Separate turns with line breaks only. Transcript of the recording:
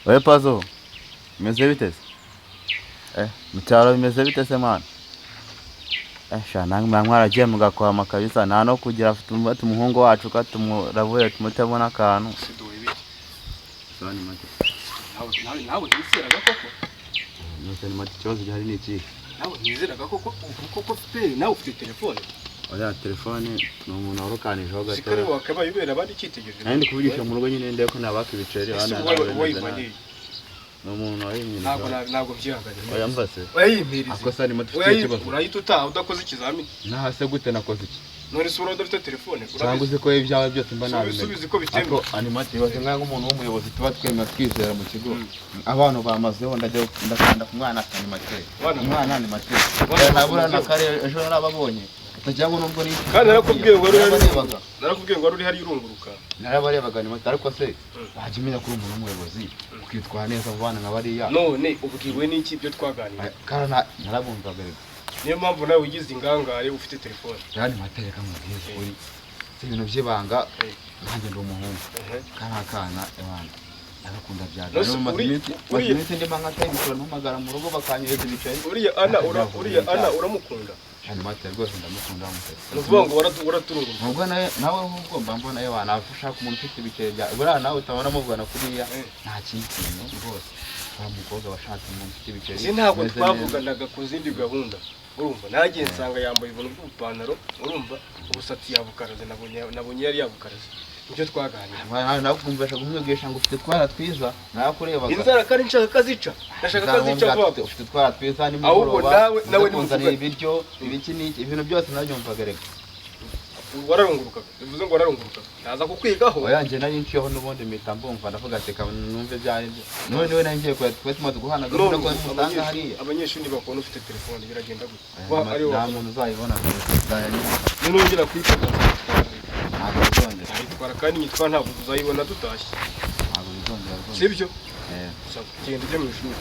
Oye Pazo, bimeze bite se? Mu cyaro bimeze bite se mwana? Sha namwe mwa mwaragiye mugakwama kabisa nta no kugira afite umuhungu wacu ko tumuravuye tumutabona akantu. Sani make.
Nawe nizeraga koko?
Nose ni make ikibazo gihari ni iki?
Nawe nizeraga koko fpr nawe ufite telefone?
Oya telefone ni umuntu warukanije gato.
Sikari wakabaye ubera abandi cyitegereje.
Nandi kuvugisha mu rugo nyine ndeye ko nabaka ibiceri hano. No umuntu wayimye.
Ntabwo byihanganye.
Oya mbase.
Wayimirize.
Akosa ni matu ufite ikibazo.
Urahita utaha udakoze ikizamini.
Nahase gute nakoze iki?
None sura udafite telefone.
Cyangwa uzi ko ibyawe byose mba nabimenye.
Subiza ko bitemba.
Ako animati bose nk'umuntu w'umuyobozi tuba twemera twizera mu kigo. Abantu bamazeho ndakanda ku mwana animati. Umwana animati. Nabura na kare ejo narababonye. Tajyango nubwo ni
kandi narakubwiye ngo ari hari irunguruka.
Narabarebaga animati ariko se bajimenya kuri umuntu w'umuyobozi ukitwara neza ubana nk'abariya.
None ubwiwe n'iki byo twaganira?
Kana narabumvaga rero.
Niyo mpamvu nawe ugize ingangare ufite telefone.
Yani matereka mu bwiza uri. Ibintu by'ibanga nanjye ndi umuhungu. Kana ebana. Agakunda byaga. No mazimiti ndi manga tayi bikora mpamagara mu rugo bakanyereza ibicaye.
Uriya Ana uramukunda?
Yani mate rwose ndamukunda mutse.
Nuvuga ngo waraturungu.
Nubwo nawe ahubwo mbambona ebana afashaka umuntu ufite ibicaye bya. Buriya nawe utabona muvugana kuriya nta kintu rwose. Wa mukobwa washatse umuntu ufite ibicaye.
Si ntabwo twavuganaga ku zindi gahunda. Urumva nagiye nsanga yambaye ibintu by'ubupantaro urumva ubusatsi yabukaraze nabonye yari yabukaraze nicyo twaganira
nakumvisha kumwigisha ngo ufite twara twiza nakurebaga
inzara kandi nshaka kazica ndashaka kazica vuba
ufite twara twiza ni
ahubwo nawe ni
muzana ibiryo ibiki n'iki ibintu byose nabyumvaga reka
wararunguruka bivuze ngo wararunguruka naza kukwigaho
oyanjye nari nciyeho n'ubundi mpita mbumva ndavuga ati numve byari none niwe nangiye twese tumaze guhanaga no ko musanga hariya
abanyeshuri bakona ufite telefone biragenda gute
nta muntu uzayibona
nongera kwifata
ntabwo bizongera
ayitwara kandi nyitwa ntabwo uzayibona tutashye
ntabwo bizongera
sibyo genda ujya mu ishuri